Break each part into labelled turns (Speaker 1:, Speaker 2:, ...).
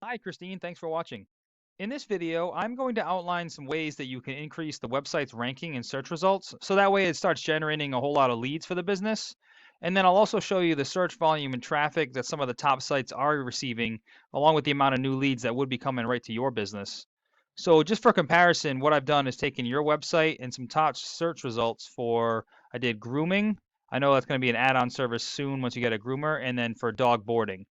Speaker 1: Hi, Christine. Thanks for watching. In this video, I'm going to outline some ways that you can increase the website's ranking and search results, so that way it starts generating a whole lot of leads for the business. And then I'll also show you the search volume and traffic that some of the top sites are receiving, along with the amount of new leads that would be coming right to your business. So just for comparison, what I've done is taken your website and some top search results for, I did grooming. I know that's going to be an add-on service soon once you get a groomer, and then for dog boarding.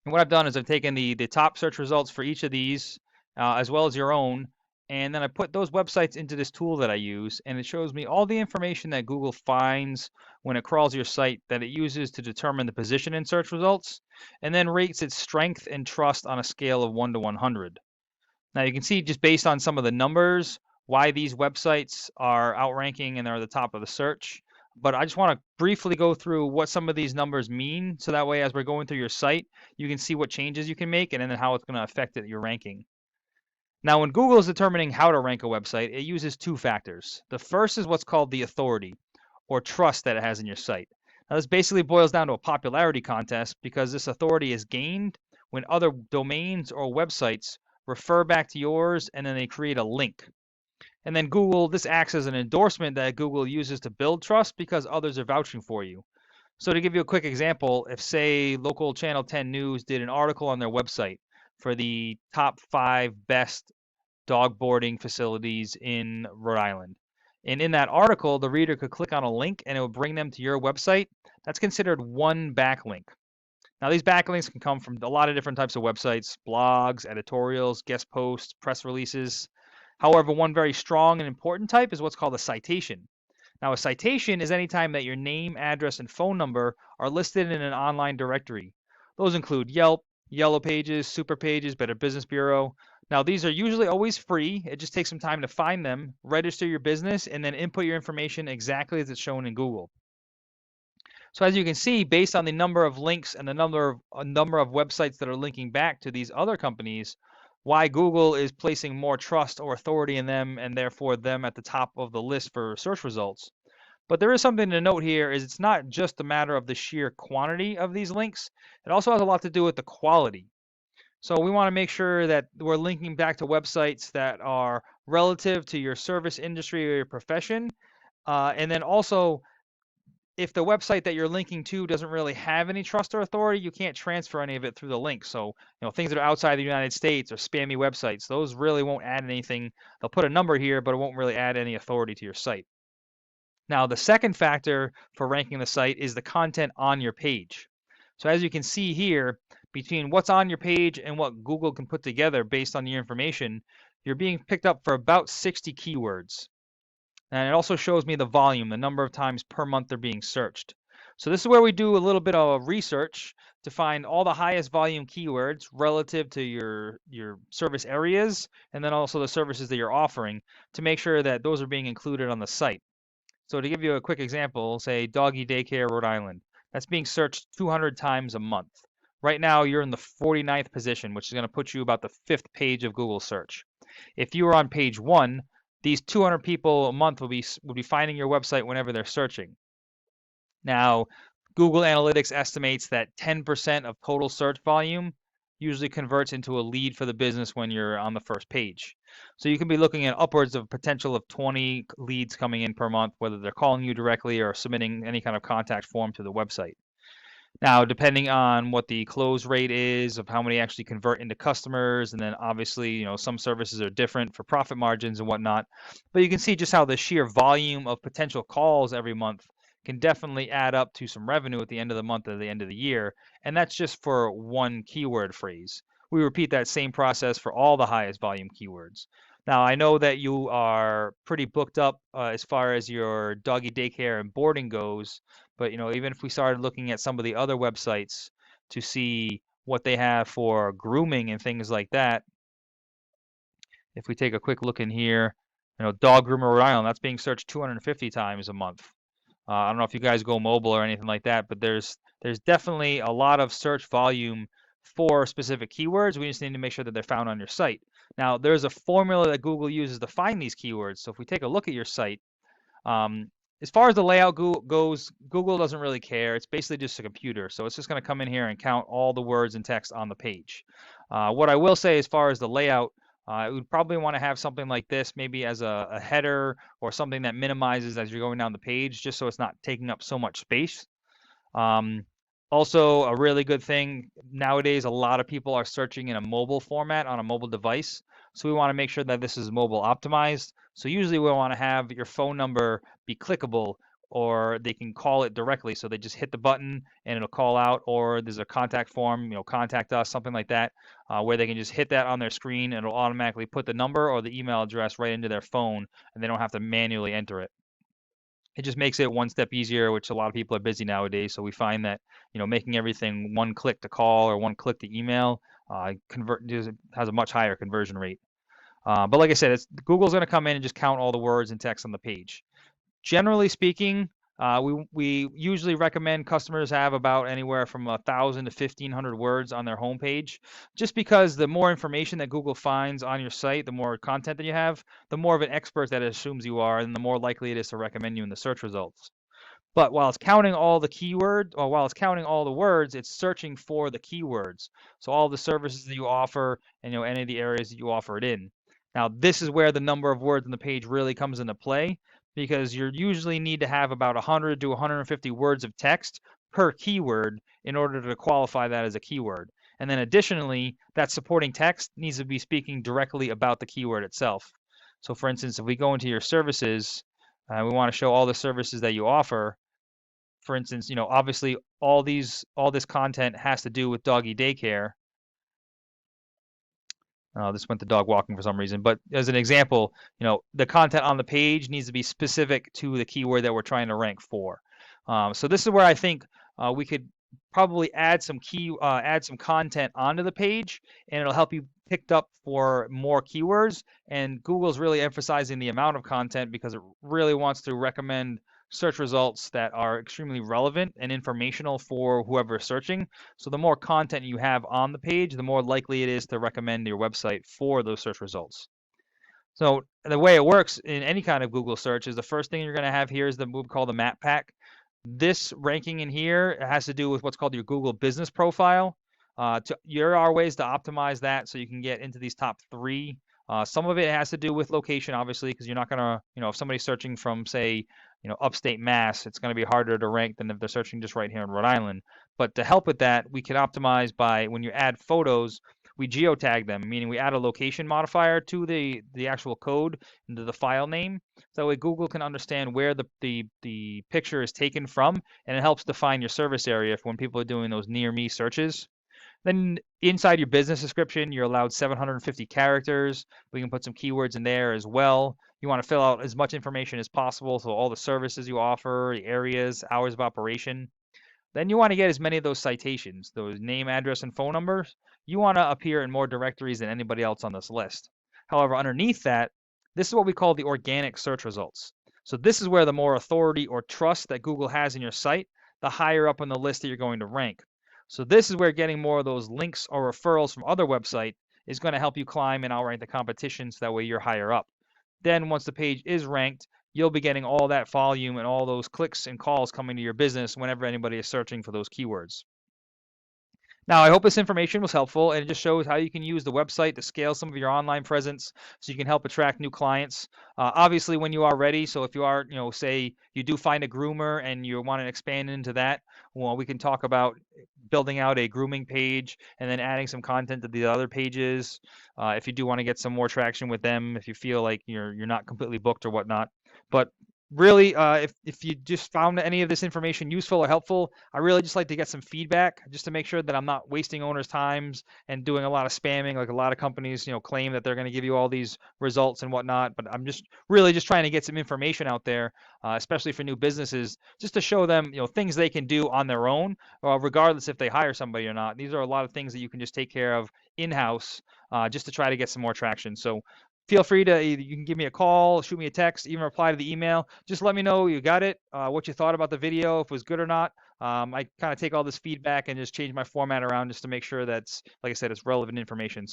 Speaker 1: And what I've done is I've taken the top search results for each of these, as well as your own, and then I put those websites into this tool that I use, and it shows me all the information that Google finds when it crawls your site that it uses to determine the position in search results, and then rates its strength and trust on a scale of 1 to 100. Now you can see just based on some of the numbers why these websites are outranking and they're at the top of the search. But I just want to briefly go through what some of these numbers mean, so that way as we're going through your site, you can see what changes you can make and then how it's going to affect your ranking. Now, when Google is determining how to rank a website, it uses two factors. The first is what's called the authority or trust that it has in your site. Now, this basically boils down to a popularity contest because this authority is gained when other domains or websites refer back to yours and then they create a link. And then Google, this acts as an endorsement that Google uses to build trust because others are vouching for you. So to give you a quick example, if say local Channel 10 News did an article on their website for the top 5 best dog boarding facilities in Rhode Island. And in that article, the reader could click on a link and it would bring them to your website. That's considered one backlink. Now, these backlinks can come from a lot of different types of websites, blogs, editorials, guest posts, press releases. However, one very strong and important type is what's called a citation. Now, a citation is any time that your name, address, and phone number are listed in an online directory. Those include Yelp, Yellow Pages, Super Pages, Better Business Bureau. Now, these are usually always free. It just takes some time to find them, register your business, and then input your information exactly as it's shown in Google. So as you can see, based on the number of links and the number of websites that are linking back to these other companies, why Google is placing more trust or authority in them and therefore them at the top of the list for search results. But there is something to note here is it's not just a matter of the sheer quantity of these links. It also has a lot to do with the quality. So we want to make sure that we're linking back to websites that are relative to your service industry or your profession. And then also, if the website that you're linking to doesn't really have any trust or authority, you can't transfer any of it through the link. So, things that are outside the United States or spammy websites, those really won't add anything. They'll put a number here, but it won't really add any authority to your site. Now, the second factor for ranking the site is the content on your page. So as you can see here, between what's on your page and what Google can put together based on your information, you're being picked up for about 60 keywords. And it also shows me the volume, the number of times per month they're being searched. So this is where we do a little bit of research to find all the highest volume keywords relative to your service areas, and then also the services that you're offering to make sure that those are being included on the site. So to give you a quick example, say doggy daycare, Rhode Island. That's being searched 200 times a month. Right now, you're in the 49th position, which is going to put you about the 5th page of Google search. If you were on page 1, these 200 people a month will be finding your website whenever they're searching. Now, Google Analytics estimates that 10% of total search volume usually converts into a lead for the business when you're on the first page. So you can be looking at upwards of potential of 20 leads coming in per month, whether they're calling you directly or submitting any kind of contact form to the website. Now, depending on what the close rate is of how many actually convert into customers, and then obviously, some services are different for profit margins and whatnot. But you can see just how the sheer volume of potential calls every month can definitely add up to some revenue at the end of the month or the end of the year. And that's just for one keyword phrase. We repeat that same process for all the highest volume keywords. Now, I know that you are pretty booked up as far as your doggy daycare and boarding goes, but even if we started looking at some of the other websites to see what they have for grooming and things like that, if we take a quick look in here, dog groomer Rhode Island, that's being searched 250 times a month. I don't know if you guys go mobile or anything like that, but there's definitely a lot of search volume for specific keywords. We just need to make sure that they're found on your site. Now, there's a formula that Google uses to find these keywords. So if we take a look at your site, As far as the layout goes, Google doesn't really care. It's basically just a computer. So it's just going to come in here and count all the words and text on the page. What I will say as far as the layout, we would probably want to have something like this, maybe as a header or something that minimizes as you're going down the page, just so it's not taking up so much space. Um, Also, a really good thing nowadays, a lot of people are searching in a mobile format on a mobile device. So we want to make sure that this is mobile optimized. So usually we want to have your phone number be clickable, or they can call it directly. So they just hit the button and it'll call out, or there's a contact form, contact us, something like that, where they can just hit that on their screen and it'll automatically put the number or the email address right into their phone and they don't have to manually enter it. It just makes it one step easier, which a lot of people are busy nowadays. So we find that, making everything one click to call or one click to email has a much higher conversion rate. But like I said, Google's going to come in and just count all the words and text on the page. Generally speaking, we usually recommend customers have about anywhere from 1,000 to 1,500 words on their homepage, just because the more information that Google finds on your site, the more content that you have, the more of an expert that it assumes you are, and the more likely it is to recommend you in the search results. But while it's counting all the keywords, or while it's counting all the words, it's searching for the keywords. So all the services that you offer and any of the areas that you offer it in. Now, this is where the number of words on the page really comes into play, because you usually need to have about 100 to 150 words of text per keyword in order to qualify that as a keyword. And then additionally, that supporting text needs to be speaking directly about the keyword itself. So for instance, if we go into your services, we want to show all the services that you offer. For instance, obviously all this content has to do with doggy daycare. This went to dog walking for some reason, but as an example, the content on the page needs to be specific to the keyword that we're trying to rank for. So this is where I think we could probably add some content onto the page, and it'll help you picked up for more keywords. And Google's really emphasizing the amount of content because it really wants to recommend search results that are extremely relevant and informational for whoever is searching. So the more content you have on the page, the more likely it is to recommend your website for those search results. So the way it works in any kind of Google search is the first thing you're going to have here is what we call the map pack. This ranking in here has to do with what's called your Google business profile. There are ways to optimize that so you can get into these top 3. Some of it has to do with location, obviously, because you're not going to, if somebody's searching from, say, upstate Mass, it's going to be harder to rank than if they're searching just right here in Rhode Island. But to help with that, we can optimize by when you add photos, we geotag them, meaning we add a location modifier to the actual code into the file name. So that way Google can understand where the picture is taken from, and it helps define your service area for when people are doing those near me searches. Then inside your business description, you're allowed 750 characters. We can put some keywords in there as well. You want to fill out as much information as possible, so all the services you offer, the areas, hours of operation. Then you want to get as many of those citations, those name, address, and phone numbers. You want to appear in more directories than anybody else on this list. However, underneath that, this is what we call the organic search results. So this is where the more authority or trust that Google has in your site, the higher up on the list that you're going to rank. So this is where getting more of those links or referrals from other websites is going to help you climb and outrank the competition, so that way you're higher up. Then once the page is ranked, you'll be getting all that volume and all those clicks and calls coming to your business whenever anybody is searching for those keywords. Now, I hope this information was helpful, and it just shows how you can use the website to scale some of your online presence so you can help attract new clients. Obviously, when you are ready, so if you are, say you do find a groomer and you want to expand into that, well, we can talk about building out a grooming page and then adding some content to the other pages. If you do want to get some more traction with them, if you feel like you're not completely booked or whatnot. But really, if you just found any of this information useful or helpful, I really just like to get some feedback just to make sure that I'm not wasting owners' times and doing a lot of spamming, like a lot of companies, claim that they're going to give you all these results and whatnot. But I'm just really just trying to get some information out there, especially for new businesses, just to show them, things they can do on their own, regardless if they hire somebody or not. These are a lot of things that you can just take care of in-house, just to try to get some more traction. So feel free to, you can give me a call, shoot me a text, even reply to the email. Just let me know you got it, what you thought about the video, if it was good or not. I kind of take all this feedback and just change my format around just to make sure that's, like I said, it's relevant information.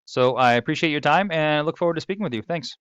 Speaker 1: So I appreciate your time and look forward to speaking with you. Thanks.